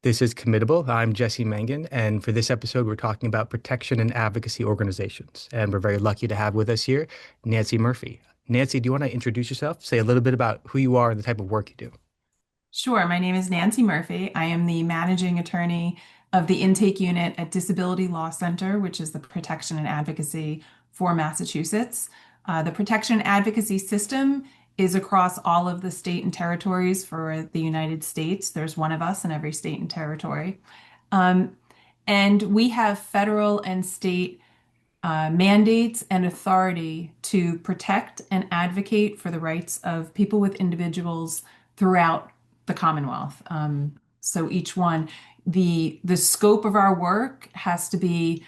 This is Committable. I'm Jesse Mangan, and for this episode, we're talking about protection and advocacy organizations. And we're very lucky to have with us here Nancy Murphy. Nancy, do you want to introduce yourself? Say a little bit about who you are and the type of work you do. Sure. My name is Nancy Murphy. I am the managing attorney of the intake unit at Disability Law Center, which is the protection and advocacy for Massachusetts. The protection advocacy system is across all of the state and territories for the United States. There's one of us in every state and territory. Um, and we have federal and state mandates and authority to protect and advocate for the rights of people with individuals throughout the Commonwealth. So each one, the scope of our work has to be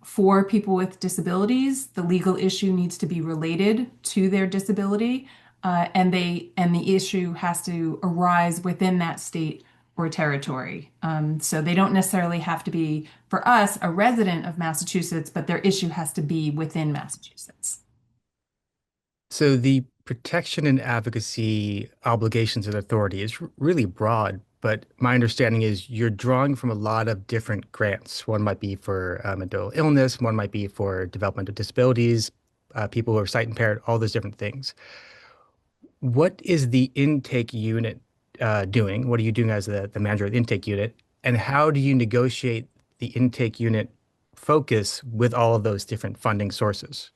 for people with disabilities. The legal issue needs to be related to their disability, and the issue has to arise within that state or territory. So they don't necessarily have to be, for us, a resident of Massachusetts, but their issue has to be within Massachusetts. So, the protection and advocacy obligations and authority is really broad, but my understanding is you're drawing from a lot of different grants. One might be for mental illness, one might be for developmental disabilities, people who are sight impaired, all those different things. What is the intake unit doing? What are you doing as the manager of the intake unit? And how do you negotiate the intake unit focus with all of those different funding sources?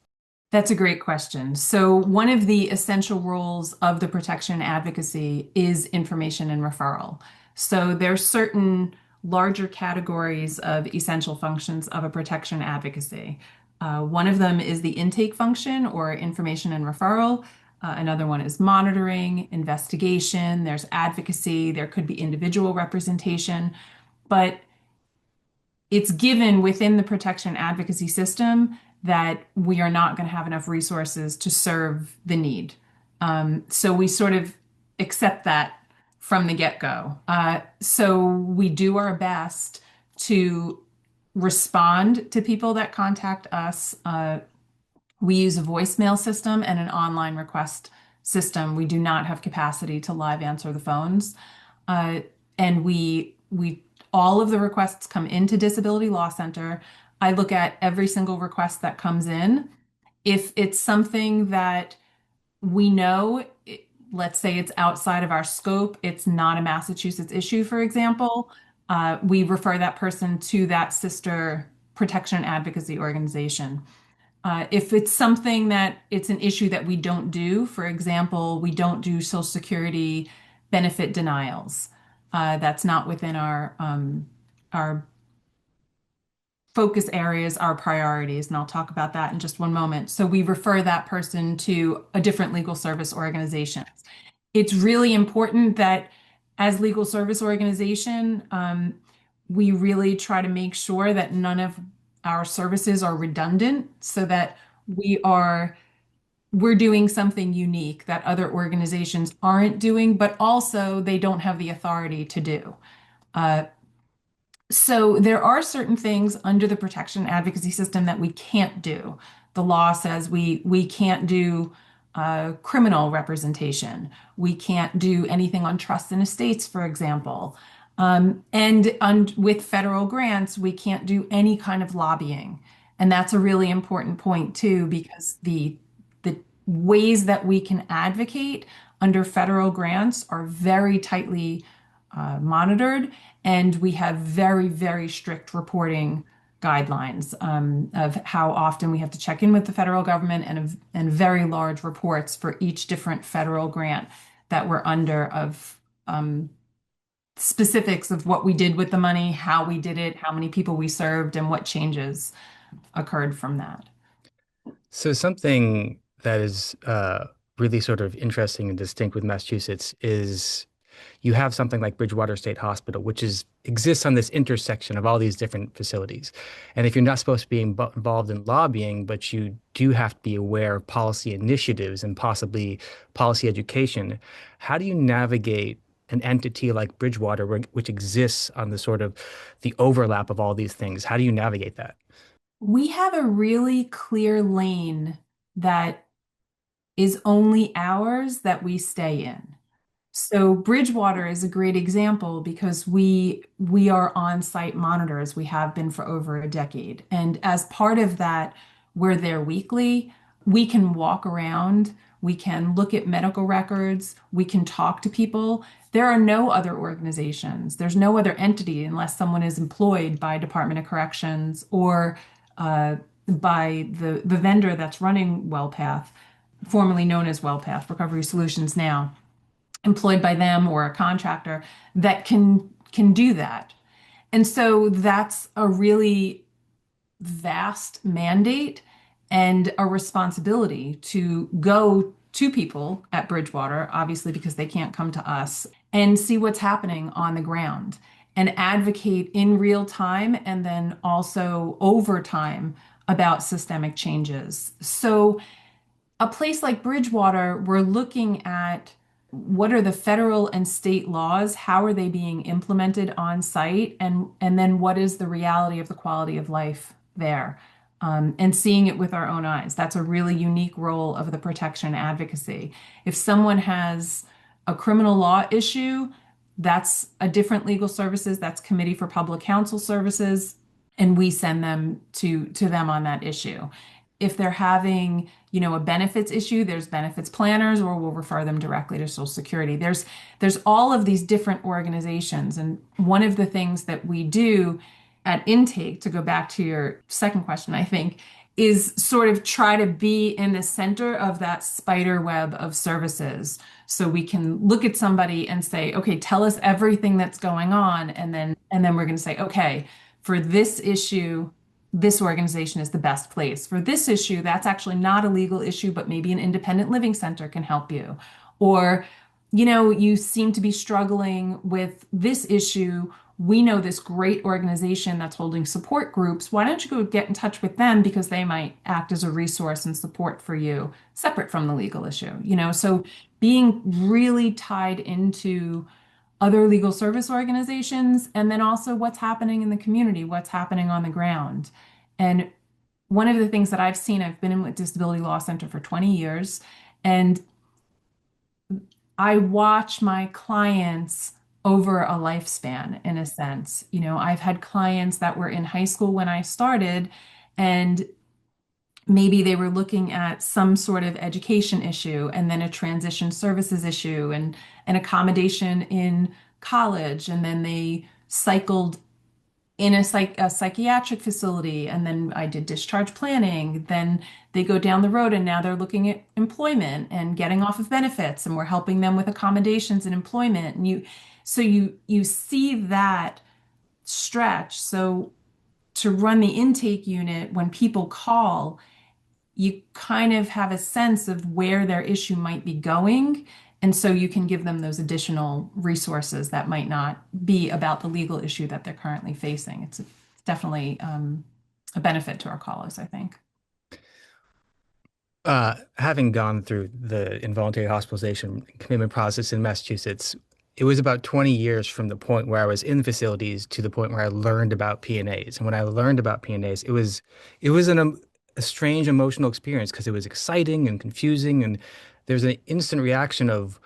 That's a great question. So, one of the essential roles of the protection advocacy is information and referral. So, there's certain larger categories of essential functions of a protection advocacy. One of them is the intake function or information and referral. Another one is monitoring, investigation, there's advocacy, there could be individual representation, but it's given within the protection advocacy system that we are not going to have enough resources to serve the need. So we sort of accept that from the get-go. So we do our best to respond to people that contact us. We use a voicemail system and an online request system. We do not have capacity to live answer the phones. Uh, and we all of the requests come into Disability Law Center. I look at every single request that comes in. If it's something that we know, let's say it's outside of our scope, it's not a Massachusetts issue, for example, we refer that person to that sister protection advocacy organization. If it's something that it's an issue that we don't do, for example, we don't do Social Security benefit denials. That's not within our focus areas, our priorities, and I'll talk about that in just one moment. So we refer that person to a different legal service organization. It's really important that as legal service organization, we really try to make sure that none of our services are redundant so that we are we're doing something unique that other organizations aren't doing, but also they don't have the authority to do. Uh, so there are certain things under the protection advocacy system that we can't do. The law says we can't do criminal representation. We can't do anything on trusts and estates, for example. With federal grants, we can't do any kind of lobbying. And that's a really important point too, because the ways that we can advocate under federal grants are very tightly monitored, and we have very, very strict reporting guidelines of how often we have to check in with the federal government and very large reports for each different federal grant that we're under of specifics of what we did with the money, how we did it, how many people we served, and what changes occurred from that. So something that is really sort of interesting and distinct with Massachusetts is you have something like Bridgewater State Hospital, which is exists on this intersection of all these different facilities. And if you're not supposed to be involved in lobbying, but you do have to be aware of policy initiatives and possibly policy education, how do you navigate an entity like Bridgewater, which exists on the sort of the overlap of all these things? How do you navigate that? We have a really clear lane that is only ours that we stay in. So Bridgewater is a great example because we are on-site monitors. We have been for over a decade. And as part of that, we're there weekly. We can walk around, we can look at medical records, we can talk to people. There are no other organizations. There's no other entity unless someone is employed by Department of Corrections or uh, by the vendor that's running WellPath, formerly known as WellPath Recovery Solutions now, employed by them or a contractor that can do that. And so that's a really vast mandate and a responsibility to go to people at Bridgewater, obviously because they can't come to us, and see what's happening on the ground and advocate in real time and then also over time about systemic changes. So a place like Bridgewater, we're looking at what are the federal and state laws, how are they being implemented on site, and then what is the reality of the quality of life there, and seeing it with our own eyes. That's a really unique role of the protection advocacy. If someone has a criminal law issue, that's a different legal services, that's Committee for Public Counsel Services, and we send them to them on that issue. If they're having, a benefits issue, there's benefits planners, or we'll refer them directly to Social Security. There's all of these different organizations, and one of the things that we do at intake, to go back to your second question, I think, is sort of try to be in the center of that spider web of services. So we can look at somebody and say, okay, tell us everything that's going on, and then we're going to say, okay, for this issue, this organization is the best place. For this issue, that's actually not a legal issue, but maybe an independent living center can help you. Or, you seem to be struggling with this issue. We know this great organization that's holding support groups. Why don't you go get in touch with them because they might act as a resource and support for you, separate from the legal issue, So being really tied into other legal service organizations, and then also what's happening in the community, what's happening on the ground. And one of the things that I've seen, I've been in with Disability Law Center for 20 years, and I watch my clients over a lifespan in a sense. I've had clients that were in high school when I started, and maybe they were looking at some sort of education issue and then a transition services issue and an accommodation in college, and then they cycled in a psychiatric facility, and then I did discharge planning. Then they go down the road and now they're looking at employment and getting off of benefits, and we're helping them with accommodations and employment. And you see that stretch. So to run the intake unit, when people call, you kind of have a sense of where their issue might be going. And so you can give them those additional resources that might not be about the legal issue that they're currently facing. It's definitely a benefit to our callers, I think. Having gone through the involuntary hospitalization commitment process in Massachusetts, it was about 20 years from the point where I was in facilities to the point where I learned about P&As. And when I learned about P&As, it was a strange emotional experience because it was exciting and confusing, and there's an instant reaction of,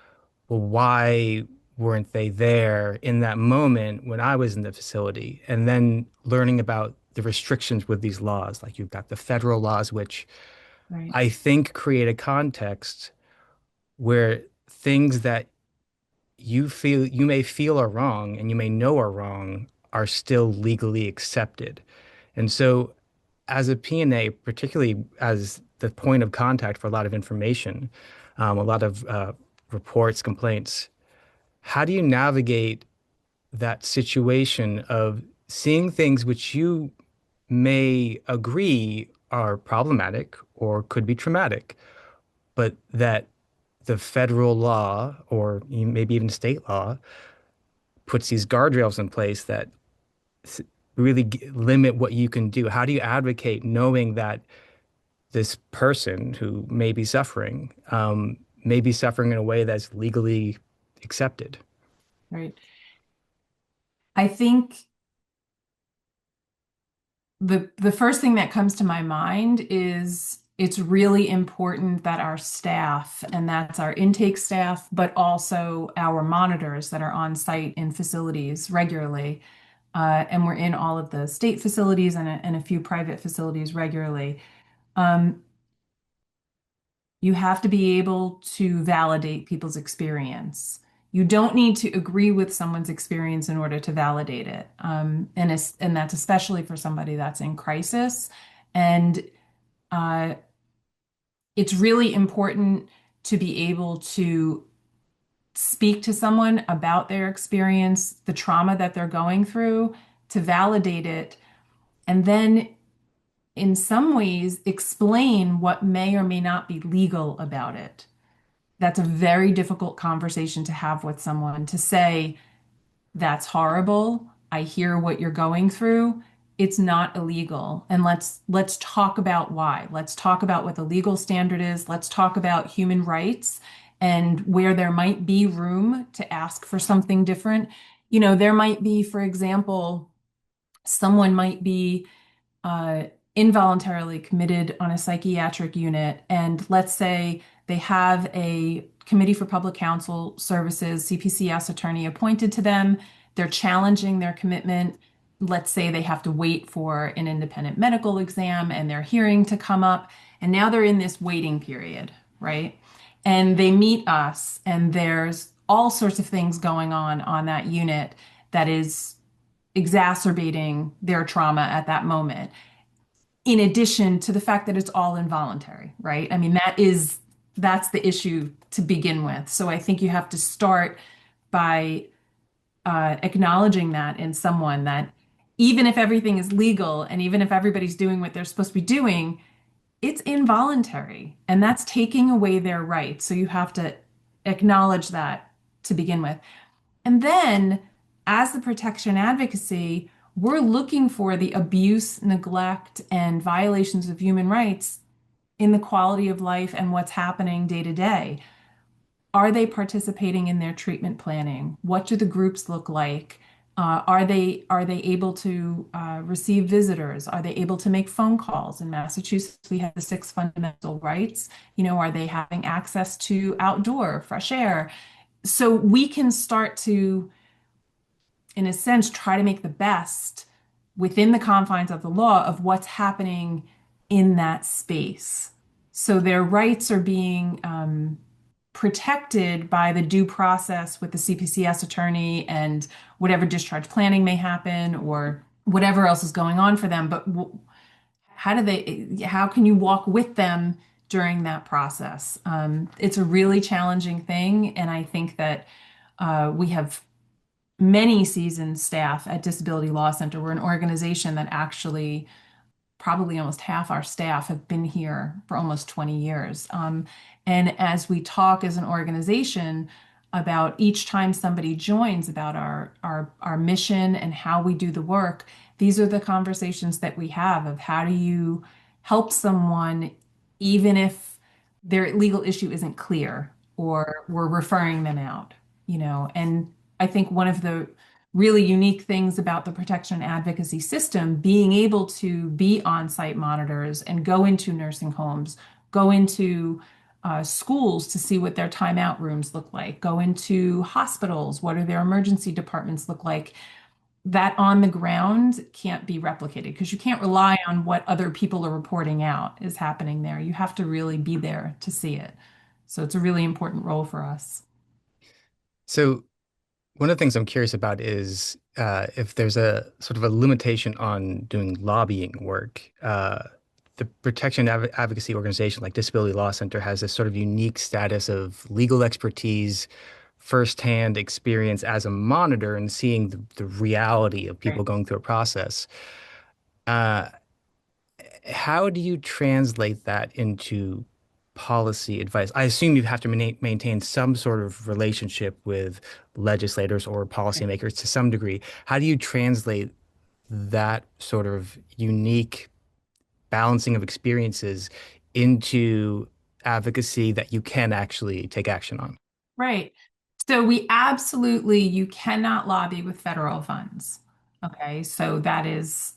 well, why weren't they there in that moment when I was in the facility? And then learning about the restrictions with these laws, like you've got the federal laws, which Right. I think create a context where things that you may feel are wrong and you may know are wrong are still legally accepted. And so as a PNA, particularly as the point of contact for a lot of information, a lot of reports, complaints, how do you navigate that situation of seeing things which you may agree are problematic or could be traumatic, but that the federal law or maybe even state law puts these guardrails in place that really limit what you can do? How do you advocate knowing that this person who may be suffering in a way that's legally accepted? Right. I think the first thing that comes to my mind is it's really important that our staff, and that's our intake staff, but also our monitors that are on site in facilities regularly, and we're in all of the state facilities and a few private facilities regularly. Um, you have to be able to validate people's experience. You don't need to agree with someone's experience in order to validate it. And that's especially for somebody that's in crisis. And uh, it's really important to be able to speak to someone about their experience, the trauma that they're going through, to validate it, and then in some ways explain what may or may not be legal about it. That's a very difficult conversation to have with someone to say, that's horrible. I hear what you're going through. It's not illegal. And let's talk about why. Let's talk about what the legal standard is. Let's talk about human rights and where there might be room to ask for something different. There might be, for example, someone might be uh, involuntarily committed on a psychiatric unit, and let's say they have a Committee for Public Counsel Services, CPCS attorney appointed to them. They're challenging their commitment. Let's say they have to wait for an independent medical exam and their hearing to come up. And now they're in this waiting period, right? And they meet us, and there's all sorts of things going on that unit that is exacerbating their trauma at that moment, in addition to the fact that it's all involuntary, right? I mean, that's the issue to begin with. So I think you have to start by acknowledging that in someone, that even if everything is legal and even if everybody's doing what they're supposed to be doing, it's involuntary and that's taking away their rights. So you have to acknowledge that to begin with. And then, as the protection advocacy, we're looking for the abuse, neglect, and violations of human rights in the quality of life and what's happening day to day. Are they participating in their treatment planning? What do the groups look like? Are they able to receive visitors? Are they able to make phone calls? In Massachusetts, we have the six fundamental rights. Are they having access to outdoor fresh air? So we can start to, in a sense, try to make the best within the confines of the law of what's happening in that space. So their rights are being protected by the due process with the CPCS attorney and whatever discharge planning may happen or whatever else is going on for them. But how can you walk with them during that process? It's a really challenging thing. And I think that we have many seasoned staff at Disability Law Center. We're an organization that actually probably almost half our staff have been here for almost 20 years. And as we talk as an organization about each time somebody joins about our mission and how we do the work, these are the conversations that we have of how do you help someone even if their legal issue isn't clear or we're referring them out. And I think one of the really unique things about the protection advocacy system, being able to be on-site monitors and go into nursing homes, go into schools to see what their timeout rooms look like, go into hospitals, what do their emergency departments look like. That on the ground can't be replicated because you can't rely on what other people are reporting out is happening there. You have to really be there to see it. So it's a really important role for us. So one of the things I'm curious about is if there's a sort of a limitation on doing lobbying work. The Protection Advocacy organization like Disability Law Center has this sort of unique status of legal expertise, firsthand experience as a monitor and seeing the reality of people Right. going through a process. Uh, how do you translate that into policy advice? I assume you have to maintain some sort of relationship with legislators or policymakers to some degree. How do you translate that sort of unique balancing of experiences into advocacy that you can actually take action on? Right. So you cannot lobby with federal funds. Okay. So that is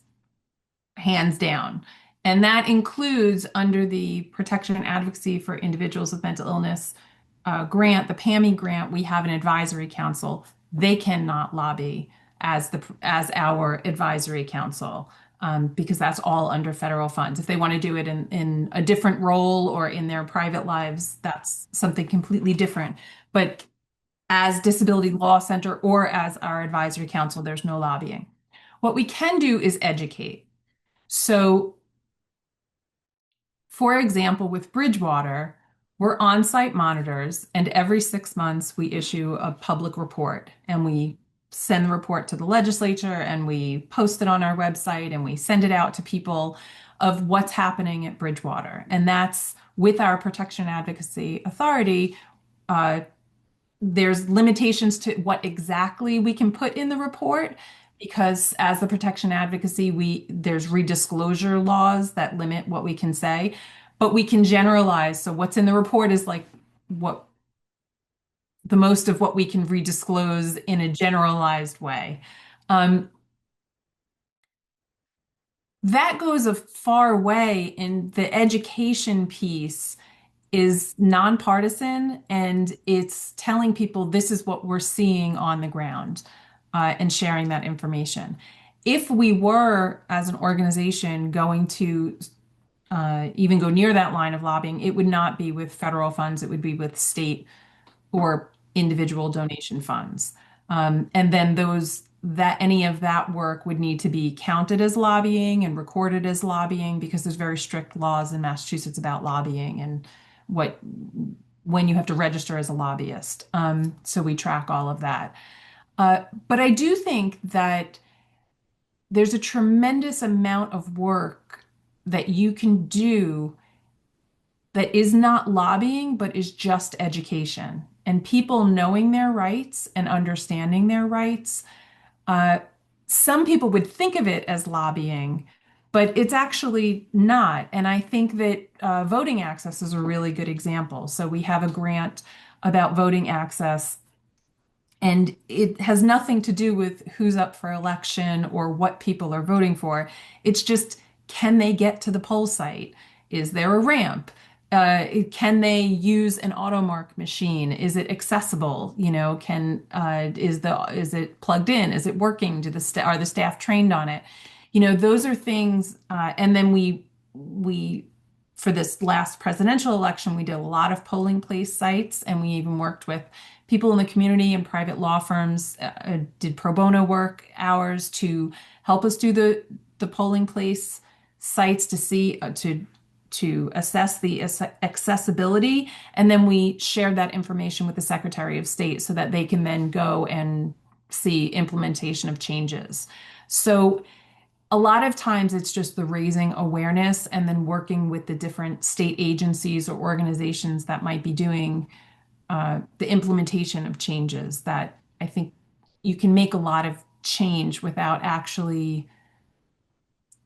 hands down. And that includes under the Protection and Advocacy for Individuals with Mental Illness grant, the PAMI grant, we have an advisory council. They cannot lobby as our advisory council because that's all under federal funds. If they want to do it in a different role or in their private lives, that's something completely different. But as Disability Law Center or as our advisory council, there's no lobbying. What we can do is educate. So for example, with Bridgewater, we're on-site monitors, and every 6 months we issue a public report, and we send the report to the legislature, and we post it on our website, and we send it out to people of what's happening at Bridgewater. And that's with our Protection Advocacy Authority. Uh, there's limitations to what exactly we can put in the report because as the protection advocacy there's redisclosure laws that limit what we can say, but we can generalize. So what's in the report is like what the most of what we can redisclose in a generalized way. um, that goes a far way in the education piece is nonpartisan, and it's telling people this is what we're seeing on the ground and sharing that information. If we were, as an organization, going to even go near that line of lobbying, it would not be with federal funds, it would be with state or individual donation funds. And then any of that work would need to be counted as lobbying and recorded as lobbying because there's very strict laws in Massachusetts about lobbying and what when you have to register as a lobbyist. So we track all of that. But I do think that there's a tremendous amount of work that you can do that is not lobbying, but is just education and people knowing their rights and understanding their rights. Uh, some people would think of it as lobbying, but it's actually not. And I think that voting access is a really good example. So we have a grant about voting access, and it has nothing to do with who's up for election or what people are voting for. It's just, can they get to the poll site? Is there a ramp? Can they use an automark machine? Is it accessible? You know, is it plugged in? Is it working? Are the staff trained on it? You know, those are things. And then we for this last presidential election, we did a lot of polling place sites, and we even worked with people in the community and private law firms, did pro bono work hours to help us do the polling place sites to see to assess the accessibility, and then we shared that information with the Secretary of State so that they can then go and see implementation of changes. So a lot of times it's just the raising awareness and then working with the different state agencies or organizations that might be doing the implementation of changes that I think you can make a lot of change without actually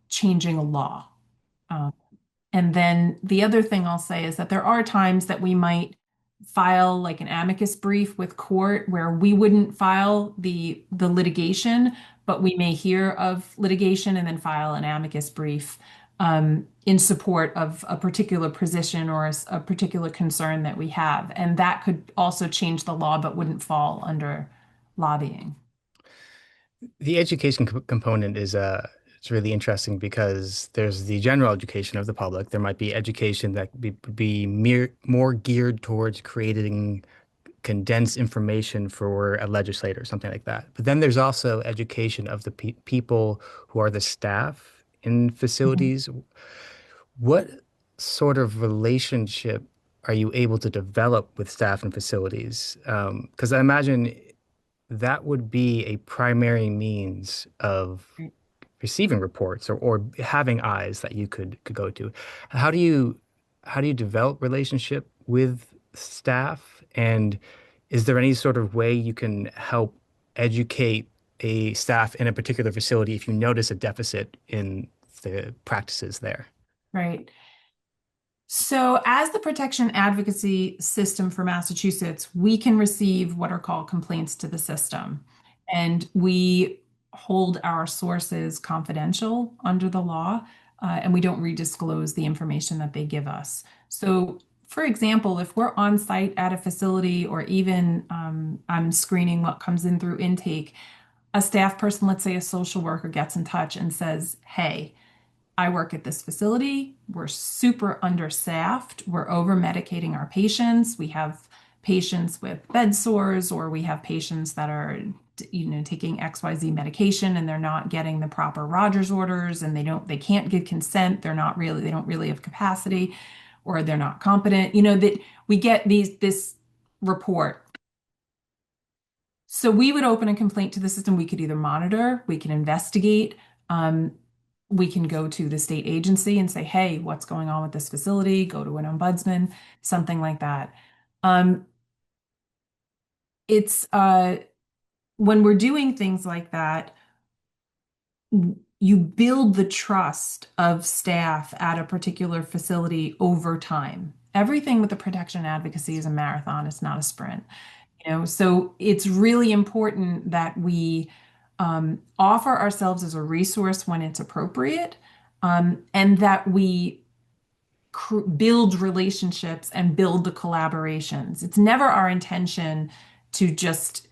changing a law. Um, and then the other thing I'll say is that there are times that we might file like an amicus brief with court where we wouldn't file the litigation, but we may hear of litigation and then file an amicus brief in support of a particular position or a particular concern that we have. And that could also change the law, but wouldn't fall under lobbying. The education component is it's really interesting because there's the general education of the public. There might be education that be more geared towards creating condensed information for a legislator, something like that. But then there's also education of the people who are the staff in Mhm. facilities. What sort of relationship are you able to develop with staff and facilities? Because I imagine that would be a primary means of Right. receiving reports or having eyes that you could go to. How do you how do you develop relationship with staff? And is there any sort of way you can help educate a staff in a particular facility if you notice a deficit in the practices there? Right. So, as the protection advocacy system for Massachusetts, we can receive what are called complaints to the system. And we hold our sources confidential under the law. and we don't redisclose the information that they give us. So, for example, if we're on site at a facility or even I'm screening what comes in through intake, a staff person, let's say a social worker, gets in touch and says, "Hey, I work at this facility. We're super understaffed. We're over medicating our patients. We have patients with bed sores, or we have patients that are, taking XYZ medication and they're not getting the proper Rogers orders and they can't give consent. They don't really have capacity, or they're not competent. That we get this report. So we would open a complaint to the system. We could either monitor, we can investigate, um, we can go to the state agency and say, hey, what's going on with this facility? Go to an ombudsman, something like that. Um, it's when we're doing things like that, you build the trust of staff at a particular facility over time. Everything with the protection advocacy is a marathon, it's not a sprint. So it's really important that we offer ourselves as a resource when it's appropriate, and that we build relationships and build the collaborations. It's never our intention to just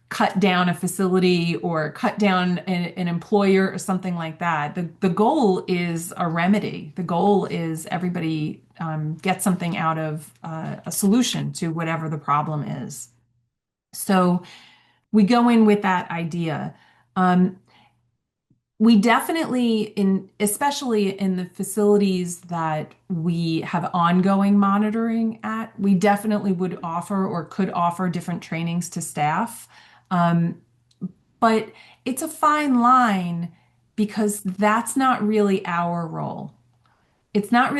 cut down a facility or cut down an employer or something like that. The goal is a remedy. The goal is everybody gets something out of a solution to whatever the problem is. So we go in with that idea. Um, we definitely, especially in the facilities that we have ongoing monitoring at, we definitely would offer or could offer different trainings to staff. Um, but it's a fine line because that's not really our role. It's not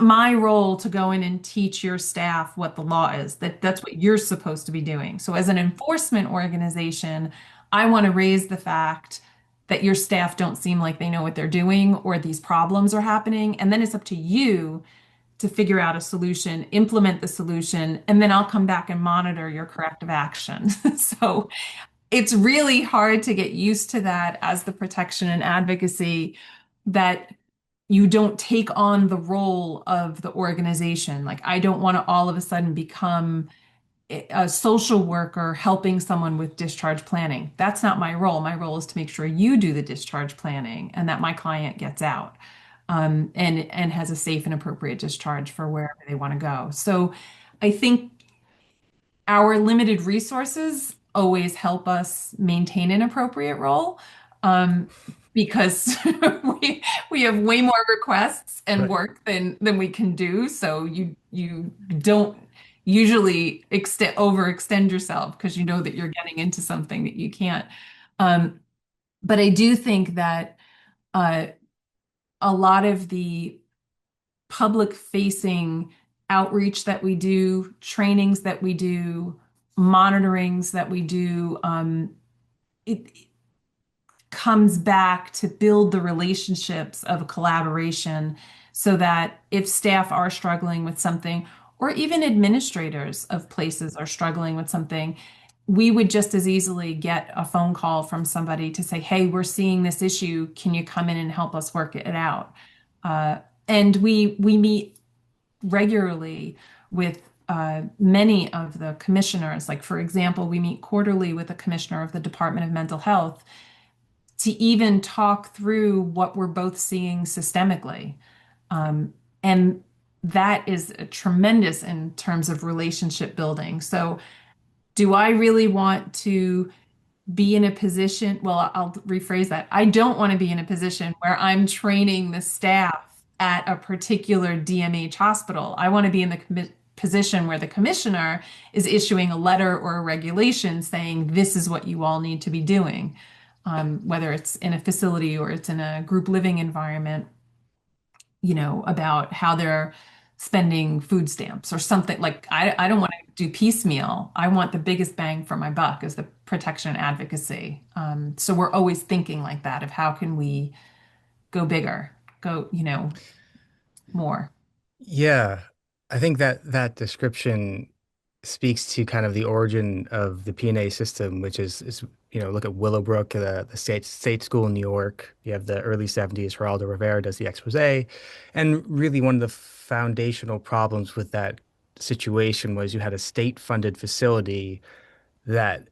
my role to go in and teach your staff what the law is. That's what you're supposed to be doing. So as an enforcement organization, I want to raise the fact that your staff don't seem like they know what they're doing or these problems are happening. And then it's up to you to figure out a solution, implement the solution, and then I'll come back and monitor your corrective action. So it's really hard to get used to that as the protection and advocacy, that you don't take on the role of the organization. Like, I don't want to all of a sudden become a social worker helping someone with discharge planning. That's not my role. My role is to make sure you do the discharge planning and that my client gets out, and has a safe and appropriate discharge for wherever they want to go. So I think our limited resources always help us maintain an appropriate role, um, because we have way more requests and Right. work than we can do. So you don't usually overextend yourself because you know that you're getting into something that you can't. Um, but I do think that uh, a lot of the public facing outreach that we do, trainings that we do, monitorings that we do, it comes back to build the relationships of collaboration so that if staff are struggling with something, or even administrators of places are struggling with something, we would just as easily get a phone call from somebody to say, hey, we're seeing this issue. Can you come in and help us work it out? Uh, and we meet regularly with many of the commissioners. Like, for example, we meet quarterly with the commissioner of the Department of Mental Health to even talk through what we're both seeing systemically. And that is tremendous in terms of relationship building. So, do I really want to be in a position? Well, I'll rephrase that. I don't want to be in a position where I'm training the staff at a particular DMH hospital. I want to be in the position where the commissioner is issuing a letter or a regulation saying this is what you all need to be doing, whether it's in a facility or it's in a group living environment, about how they're spending food stamps or something. Like, I don't want to do piecemeal. I want the biggest bang for my buck as the protection advocacy. So we're always thinking like that of how can we go bigger, go, more. Yeah, I think that that description speaks to kind of the origin of the P&A system, which is look at Willowbrook, the state school in New York. You have the early 70s, Geraldo Rivera does the expose. And really one of the foundational problems with that situation was you had a state-funded facility that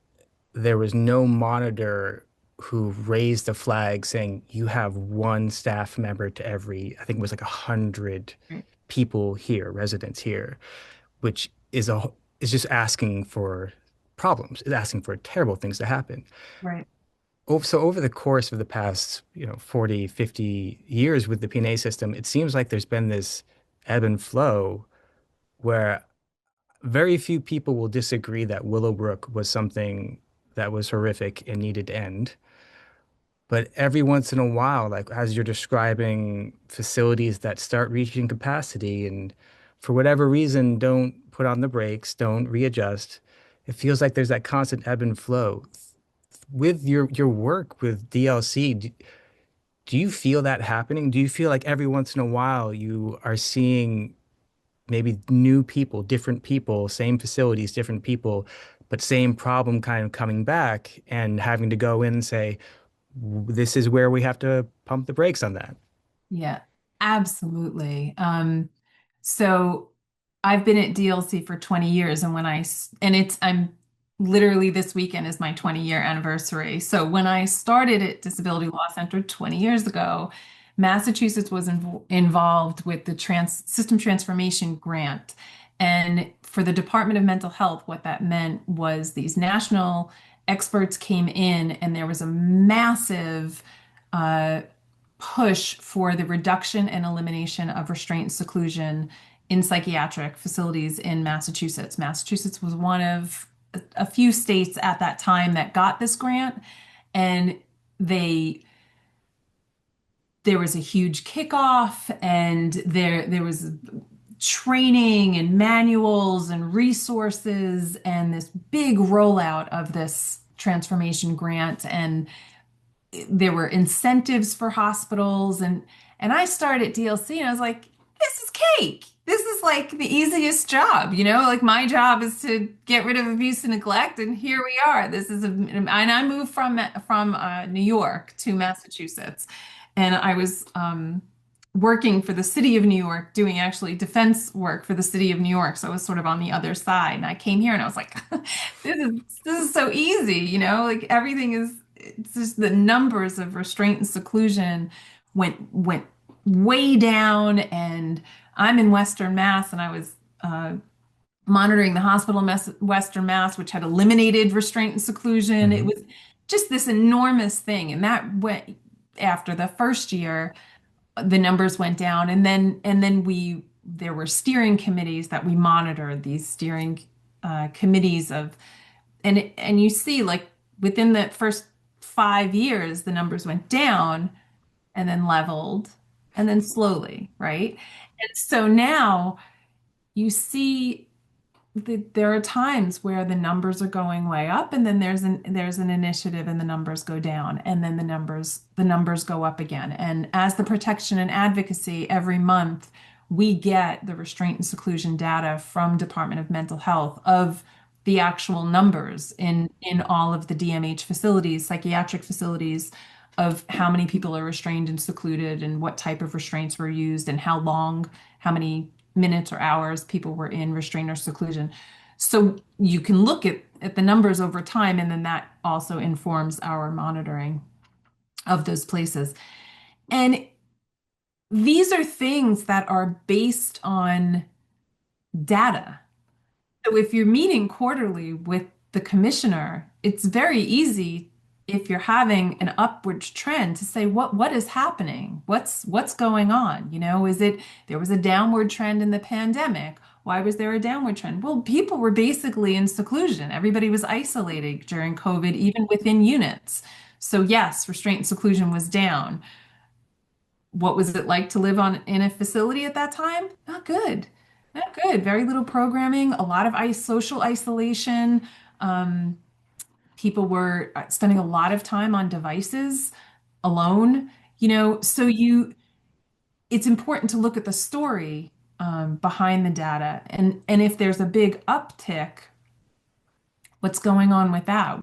there was no monitor who raised the flag saying you have one staff member to every, I think it was like 100 Right. people here, residents here, which is just asking for problems. It's asking for terrible things to happen. Right. So over the course of the past, 40, 50 years with the P&A system, it seems like there's been this ebb and flow where very few people will disagree that Willowbrook was something that was horrific and needed to end. But every once in a while, like as you're describing facilities that start reaching capacity and for whatever reason don't put on the brakes, don't readjust, it feels like there's that constant ebb and flow. With your work with DLC, do you feel that happening? Do you feel like every once in a while you are seeing maybe new people, same facilities, different people, but same problem kind of coming back and having to go in and say, this is where we have to pump the brakes on that. Yeah, absolutely. So I've been at DLC for 20 years, and I'm literally this weekend is my 20-year anniversary. So when I started at Disability Law Center 20 years ago, Massachusetts was involved with the system transformation grant. And for the Department of Mental Health, what that meant was these national experts came in, and there was a massive uh, push for the reduction and elimination of restraint and seclusion in psychiatric facilities in Massachusetts. Massachusetts was one of a few states at that time that got this grant, and they there was a huge kickoff, and there was training and manuals and resources and this big rollout of this transformation grant, and there were incentives for hospitals, and I started at DLC and I was like, this is cake. This is like the easiest job, like my job is to get rid of abuse and neglect, and here we are. And I moved from New York to Massachusetts, and I was working for the city of New York, doing actually defense work for the city of New York. So I was sort of on the other side, and I came here and I was like, this is so easy, like everything is. It's just the numbers of restraint and seclusion went way down, and I'm in Western Mass, and I was monitoring the hospital in Western Mass, which had eliminated restraint and seclusion. It Hmm. was just this enormous thing, and that went after the first year. The numbers went down, and then we there were steering committees that we monitored. These steering committees of and you see like within the first 5 years, the numbers went down and then leveled and then slowly, right? And so now you see that there are times where the numbers are going way up, and then there's an initiative and the numbers go down, and then the numbers go up again. And as the protection and advocacy, every month we get the restraint and seclusion data from Department of Mental Health of the actual numbers in all of the DMH facilities, psychiatric facilities, of how many people are restrained and secluded and what type of restraints were used and how long, how many minutes or hours people were in restraint or seclusion. So you can look at the numbers over time, and then that also informs our monitoring of those places. And these are things that are based on data. So if you're meeting quarterly with the commissioner, it's very easy if you're having an upward trend to say what is happening? What's going on? Is it there was a downward trend in the pandemic? Why was there a downward trend? Well, people were basically in seclusion. Everybody was isolated during COVID, even within units. So yes, restraint and seclusion was down. What was it like to live in a facility at that time? Not good. Not good. Very little programming, a lot of social isolation. Um, People were spending a lot of time on devices alone. It's important to look at the story behind the data, and if there's a big uptick, what's going on with that?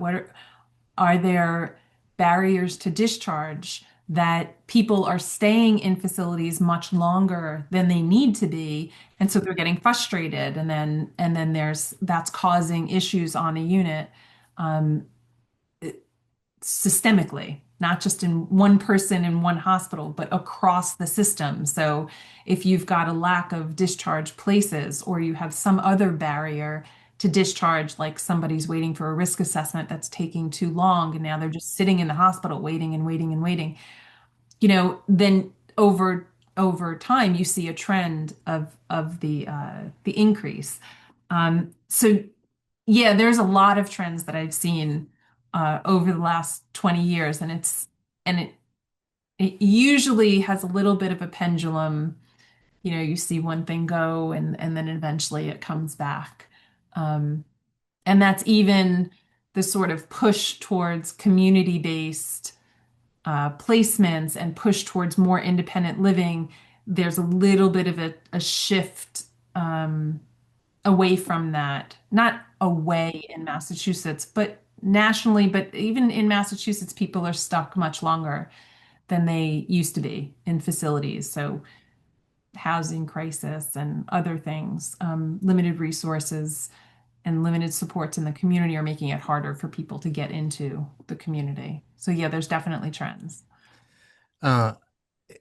Are there barriers to discharge that people are staying in facilities much longer than they need to be, and so they're getting frustrated, and then there's that's causing issues on a unit um, systemically, not just in one person in one hospital, but across the system. So if you've got a lack of discharge places or you have some other barrier to discharge, like somebody's waiting for a risk assessment that's taking too long, and now they're just sitting in the hospital waiting and waiting and waiting, then over time you see a trend of the increase. So yeah, there's a lot of trends that I've seen over the last 20 years, and it usually has a little bit of a pendulum. You see one thing go, and then eventually it comes back. Um, and that's even the sort of push towards community-based placements and push towards more independent living. There's a little bit of a shift away from that, not away in Massachusetts, but nationally, but even in Massachusetts, people are stuck much longer than they used to be in facilities. So housing crisis and other things, limited resources and limited supports in the community are making it harder for people to get into the community. So yeah, there's definitely trends. Uh,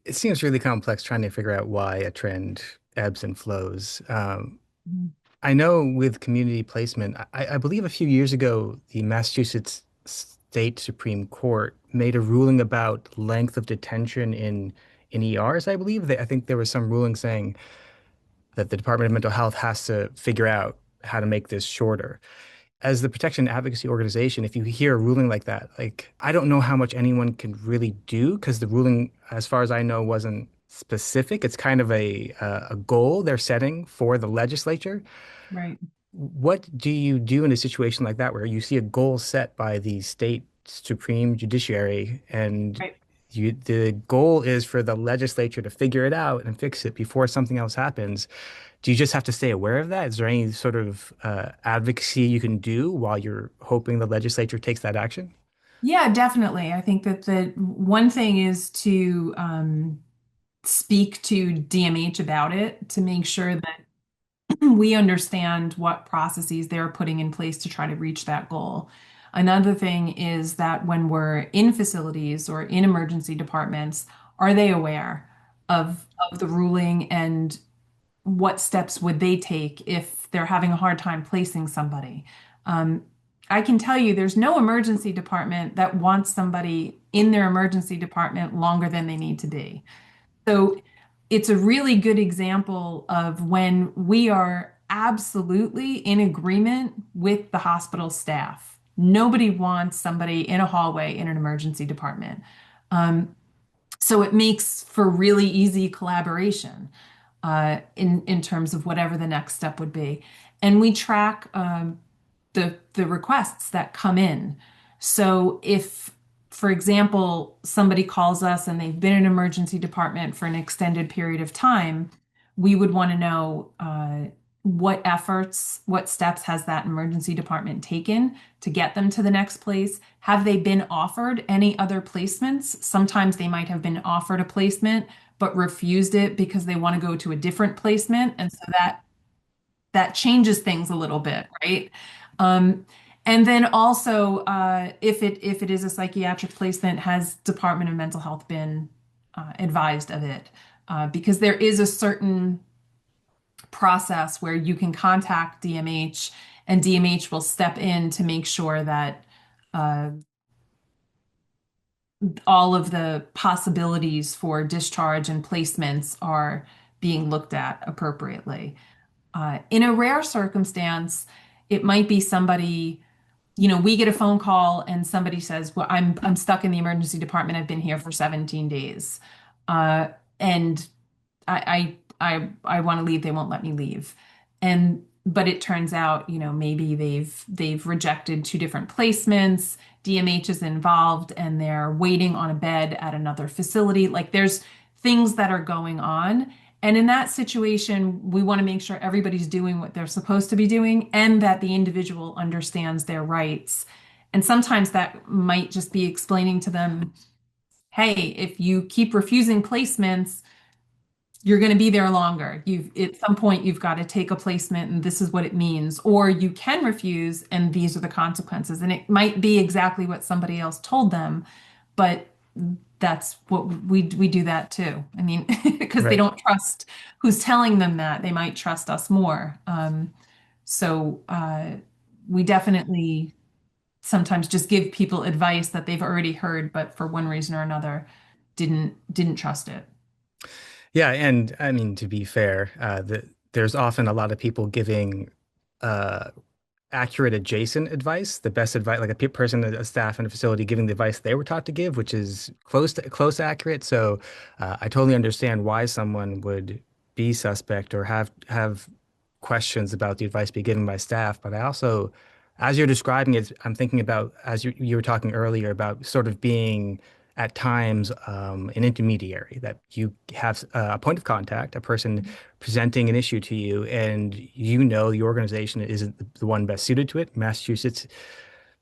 it seems really complex trying to figure out why a trend ebbs and flows. Mhm. I know with community placement, I believe a few years ago, the Massachusetts State Supreme Court made a ruling about length of detention in ERs, I believe. I think there was some ruling saying that the Department of Mental Health has to figure out how to make this shorter. As the Protection Advocacy organization, if you hear a ruling like that, like I don't know how much anyone can really do because the ruling, as far as I know, wasn't specific. It's kind of a goal they're setting for the legislature. Right. What do you do in a situation like that where you see a goal set by the state supreme judiciary and Right. the goal is for the legislature to figure it out and fix it before something else happens? Do you just have to stay aware of that? Is there any sort of advocacy you can do while you're hoping the legislature takes that action? Yeah, definitely. I think that the one thing is to speak to DMH about it to make sure that we understand what processes they're putting in place to try to reach that goal. Another thing is that when we're in facilities or in emergency departments, are they aware of the ruling, and what steps would they take if they're having a hard time placing somebody? Um, I can tell you there's no emergency department that wants somebody in their emergency department longer than they need to be. So it's a really good example of when we are absolutely in agreement with the hospital staff. Nobody wants somebody in a hallway in an emergency department. Um, so it makes for really easy collaboration in terms of whatever the next step would be. And we track the requests that come in. So if, for example, somebody calls us and they've been in an emergency department for an extended period of time, we would want to know what efforts, what steps has that emergency department taken to get them to the next place? Have they been offered any other placements? Sometimes they might have been offered a placement but refused it because they want to go to a different placement, and so that changes things a little bit, right? Um, and then also, if it is a psychiatric placement, has Department of Mental Health been advised of it? Because there is a certain process where you can contact DMH, and DMH will step in to make sure that uh, all of the possibilities for discharge and placements are being looked at appropriately. In a rare circumstance, it might be somebody, we get a phone call and somebody says, "Well, I'm stuck in the emergency department. I've been here for 17 days, and I want to leave. They won't let me leave." And but it turns out, maybe they've rejected two different placements. DMH is involved and they're waiting on a bed at another facility. Like there's things that are going on. And in that situation, we want to make sure everybody's doing what they're supposed to be doing and that the individual understands their rights. And sometimes that might just be explaining to them, hey, if you keep refusing placements, you're going to be there longer. You've at some point you've got to take a placement and this is what it means. Or you can refuse and these are the consequences. And it might be exactly what somebody else told them, but that's what we do that too. I mean, because they Right. don't trust who's telling them that, they might trust us more. So we definitely sometimes just give people advice that they've already heard, but for one reason or another, didn't trust it. Yeah, and I mean to be fair, there's often a lot of people giving uh, accurate adjacent advice, the best advice, like a person, a staff in a facility giving the advice they were taught to give, which is close to accurate. So I totally understand why someone would be suspect or have questions about the advice being given by staff. But I also, as you're describing it, I'm thinking about, as you were talking earlier about sort of being at times an intermediary, that you have a point of contact, a person presenting an issue to you, and you know the organization isn't the one best suited to it. Massachusetts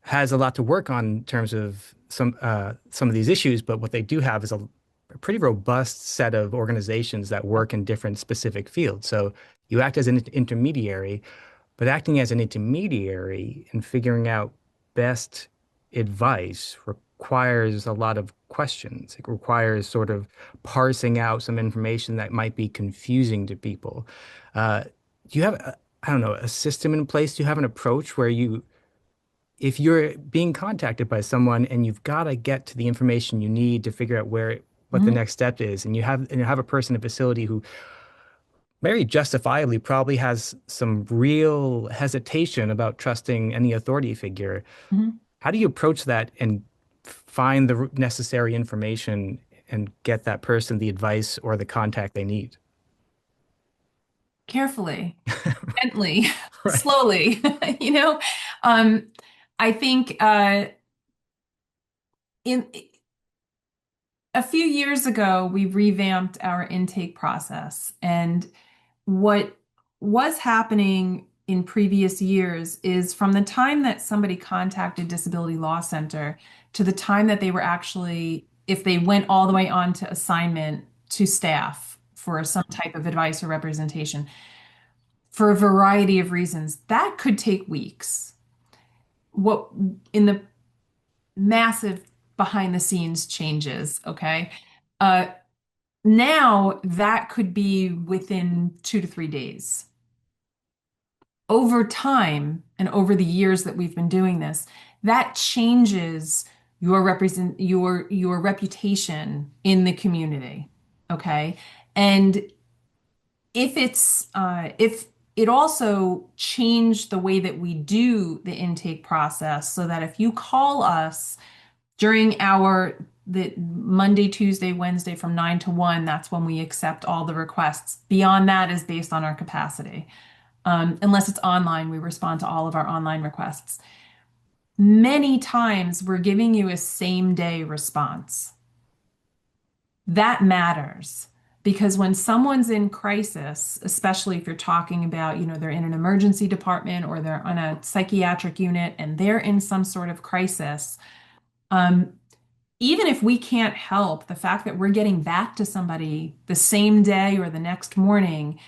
has a lot to work on in terms of some of these issues, but what they do have is a pretty robust set of organizations that work in different specific fields. So you act as an intermediary, but acting as an intermediary and figuring out best advice requires a lot of questions. It requires sort of parsing out some information that might be confusing to people. Do you have, I don't know, a system in place? Do you have an approach where if you're being contacted by someone and you've got to get to the information you need to figure out what the Mhm. next step is, and you have a person in a facility who very justifiably probably has some real hesitation about trusting any authority figure. Mhm. How do you approach that and find the necessary information and get that person the advice or the contact they need? Carefully, gently, Right. slowly, you know. Um, I think in a few years ago, we revamped our intake process. And what was happening in previous years is from the time that somebody contacted Disability Law Center to the time that they were actually, if they went all the way on to assignment to staff for some type of advice or representation, for a variety of reasons, that could take weeks. What in the massive behind the scenes changes, okay? Uh, Now that could be within 2 to 3 days. Over time and over the years that we've been doing this, that changes your reputation in the community. Okay. And if it also changed the way that we do the intake process so that if you call us during our the Monday, Tuesday, Wednesday from 9 to 1, that's when we accept all the requests. Beyond that is based on our capacity. Unless it's online, we respond to all of our online requests. Many times we're giving you a same day response. That matters because when someone's in crisis, especially if you're talking about, they're in an emergency department or they're on a psychiatric unit and they're in some sort of crisis, um, even if we can't help, the fact that we're getting back to somebody the same day or the next morning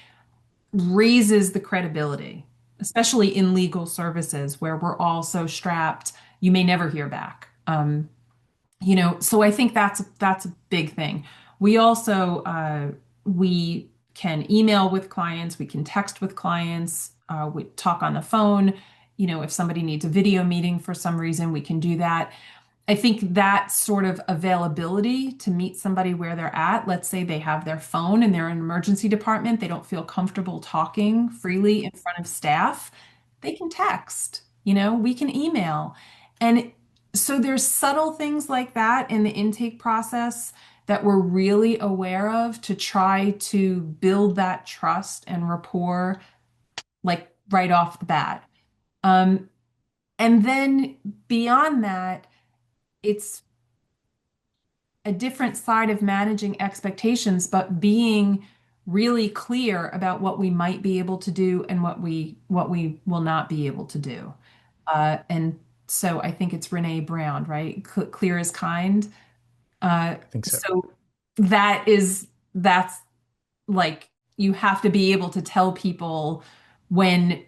raises the credibility, especially in legal services where we're all so strapped, you may never hear back. So I think that's a big thing. We also we can email with clients, we can text with clients, we talk on the phone. If somebody needs a video meeting for some reason, we can do that. I think that sort of availability to meet somebody where they're at, let's say they have their phone and they're in an emergency department, they don't feel comfortable talking freely in front of staff, they can text, we can email. And so there's subtle things like that in the intake process that we're really aware of to try to build that trust and rapport like right off the bat. Um, and then beyond that, it's a different side of managing expectations, but being really clear about what we might be able to do and what we will not be able to do. And So I think it's Renee Brown, right? Clear as kind. Uh, I think so. so that's like you have to be able to tell people when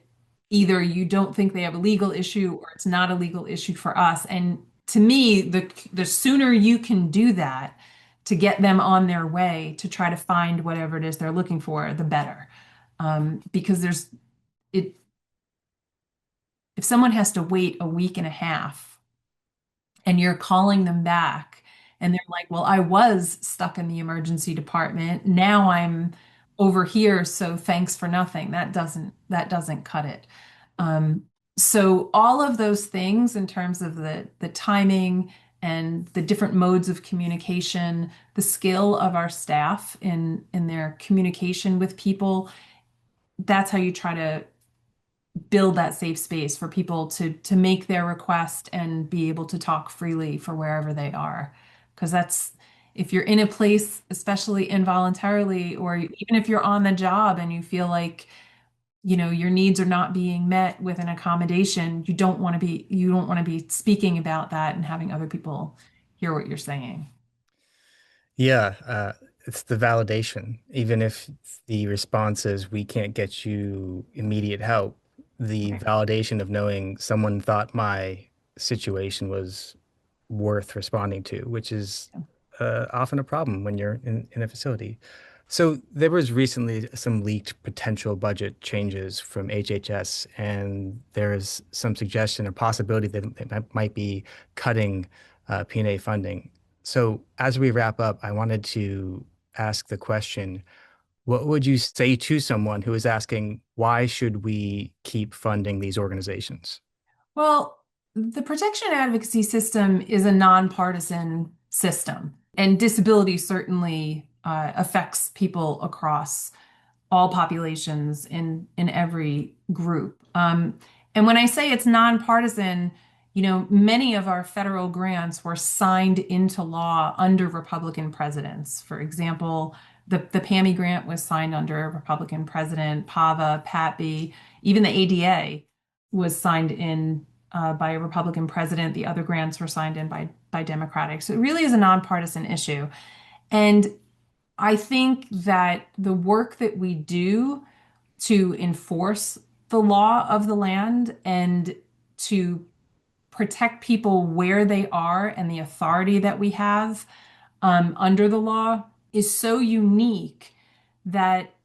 either you don't think they have a legal issue or it's not a legal issue for us. And to me, the sooner you can do that to get them on their way to try to find whatever it is they're looking for, the better. Because there's it if someone has to wait a week and a half and you're calling them back and they're like, well, I was stuck in the emergency department. Now I'm over here, so thanks for nothing. That doesn't cut it. Um, so all of those things in terms of the timing and the different modes of communication, the skill of our staff in their communication with people, that's how you try to build that safe space for people to make their request and be able to talk freely for wherever they are. Because that's if you're in a place, especially involuntarily, or even if you're on the job and you feel like, your needs are not being met with an accommodation, you don't want to be speaking about that and having other people hear what you're saying. Yeah, it's the validation. Even if the response is we can't get you immediate help, the Right. validation of knowing someone thought my situation was worth responding to, which is often a problem when you're in a facility. So there was recently some leaked potential budget changes from HHS, and there is some suggestion or possibility that they might be cutting P&A funding. So as we wrap up, I wanted to ask the question, what would you say to someone who is asking, why should we keep funding these organizations? Well, the protection advocacy system is a nonpartisan system, and disability certainly affects people across all populations in every group. And when I say it's nonpartisan, many of our federal grants were signed into law under Republican presidents. For example, the PAMI grant was signed under a Republican president, PAVA, PATB, even the ADA was signed in by a Republican president. The other grants were signed in by Democratic. So it really is a nonpartisan issue. And I think that the work that we do to enforce the law of the land and to protect people where they are and the authority that we have under the law is so unique that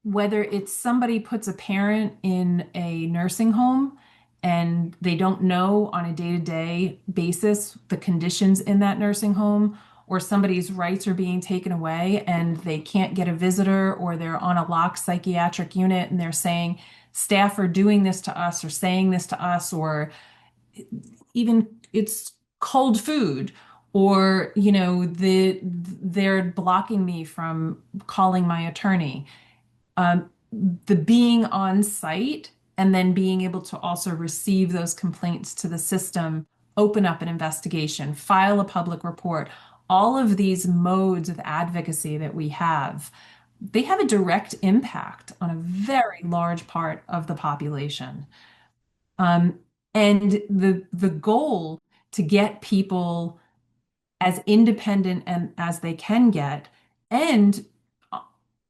whether it's somebody puts a parent in a nursing home and they don't know on a day-to-day basis the conditions in that nursing home, or somebody's rights are being taken away and they can't get a visitor, or they're on a locked psychiatric unit and they're saying staff are doing this to us or saying this to us, or even it's cold food, or they're blocking me from calling my attorney. The being on site and then being able to also receive those complaints to the system, open up an investigation, file a public report, all of these modes of advocacy that we have, they have a direct impact on a very large part of the population. Um, and the goal to get people as independent and as they can get, and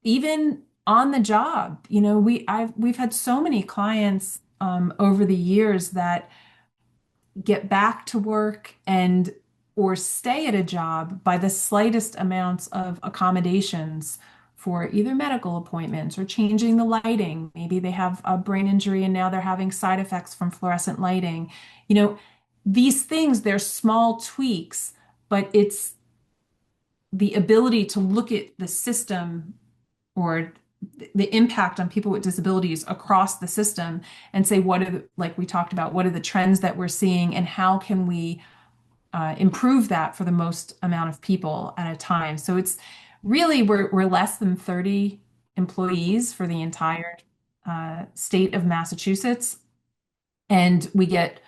even on the job, we've had so many clients over the years that get back to work and or stay at a job by the slightest amounts of accommodations for either medical appointments or changing the lighting. Maybe they have a brain injury and now they're having side effects from fluorescent lighting. You know, these things, they're small tweaks, but it's the ability to look at the system or the impact on people with disabilities across the system and say, like we talked about, what are the trends that we're seeing and how can we improve that for the most amount of people at a time. So it's really, we're less than 30 employees for the entire state of Massachusetts, and we get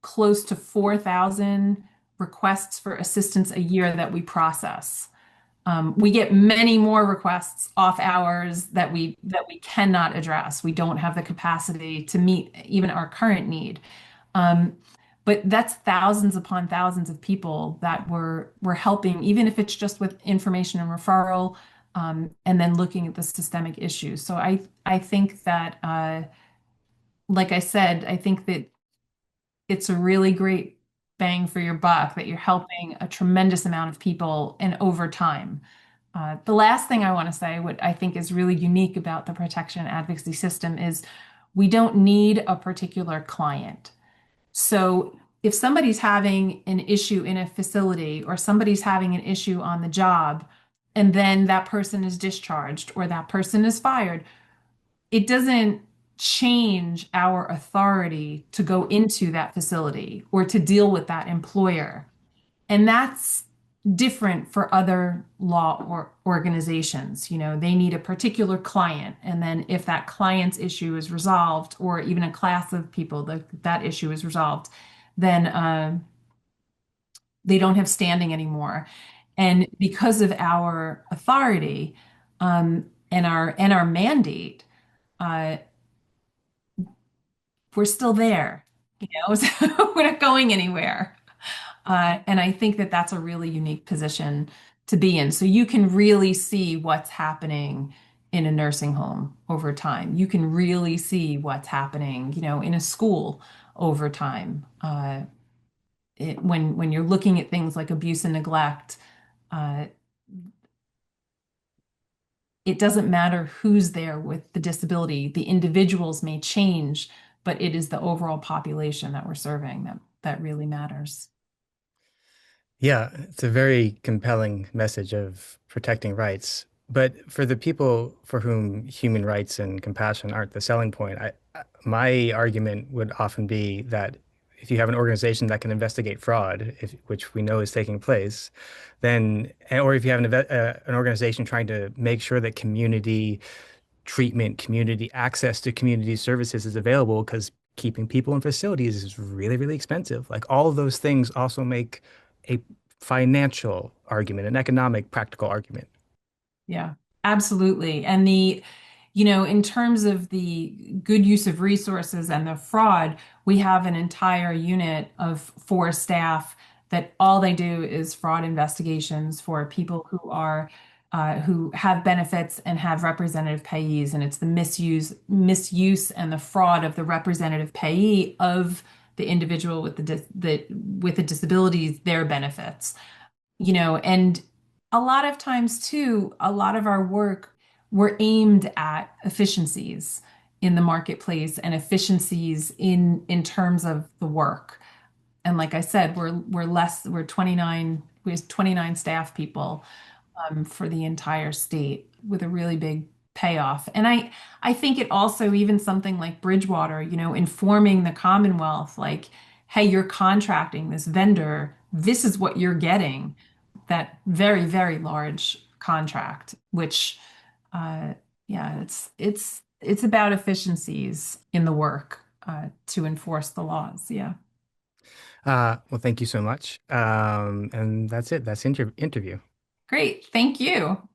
close to 4,000 requests for assistance a year that we process. We get many more requests off hours that we cannot address. We don't have the capacity to meet even our current need. Um, But that's thousands upon thousands of people that we're helping, even if it's just with information and referral, and then looking at the systemic issues. So I think that, like I said, I think that it's a really great bang for your buck that you're helping a tremendous amount of people and over time. The last thing I want to say, what I think is really unique about the protection advocacy system is we don't need a particular client. So if somebody's having an issue in a facility or somebody's having an issue on the job, and then that person is discharged or that person is fired, it doesn't change our authority to go into that facility or to deal with that employer. And that's different for other law or organizations. You know, they need a particular client. And then if that client's issue is resolved, or even a class of people that issue is resolved, then they don't have standing anymore. And because of our authority and our mandate, uh, we're still there, you know, so we're not going anywhere. And I think that that's a really unique position to be in. So you can really see what's happening in a nursing home over time. You can really see what's happening, you know, in a school over time. When you're looking at things like abuse and neglect, uh, it doesn't matter who's there with the disability. The individuals may change, but it is the overall population that we're serving that really matters. Yeah, it's a very compelling message of protecting rights. But for the people for whom human rights and compassion aren't the selling point, my argument would often be that if you have an organization that can investigate fraud, which we know is taking place, then, or if you have an organization trying to make sure that community treatment, community access to community services is available, because keeping people in facilities is really, really expensive. Like all of those things also make a financial argument, an economic, practical argument. Yeah, absolutely. And you know, in terms of the good use of resources and the fraud, we have an entire unit of 4 staff that all they do is fraud investigations for people who have benefits and have representative payees. And it's the misuse and the fraud of the representative payee of the individual with with the disabilities, their benefits, you know, and a lot of times too, a lot of our work, we're aimed at efficiencies in the marketplace and efficiencies in terms of the work. And like I said, we're 29, we have 29 staff people for the entire state with a really big payoff. And I think it also, even something like Bridgewater, you know, informing the Commonwealth, like, hey, you're contracting this vendor, this is what you're getting, that very, very large contract, which uh yeah, it's about efficiencies in the work to enforce the laws. Yeah. Well, thank you so much. And that's it. That's interview. Great. Thank you.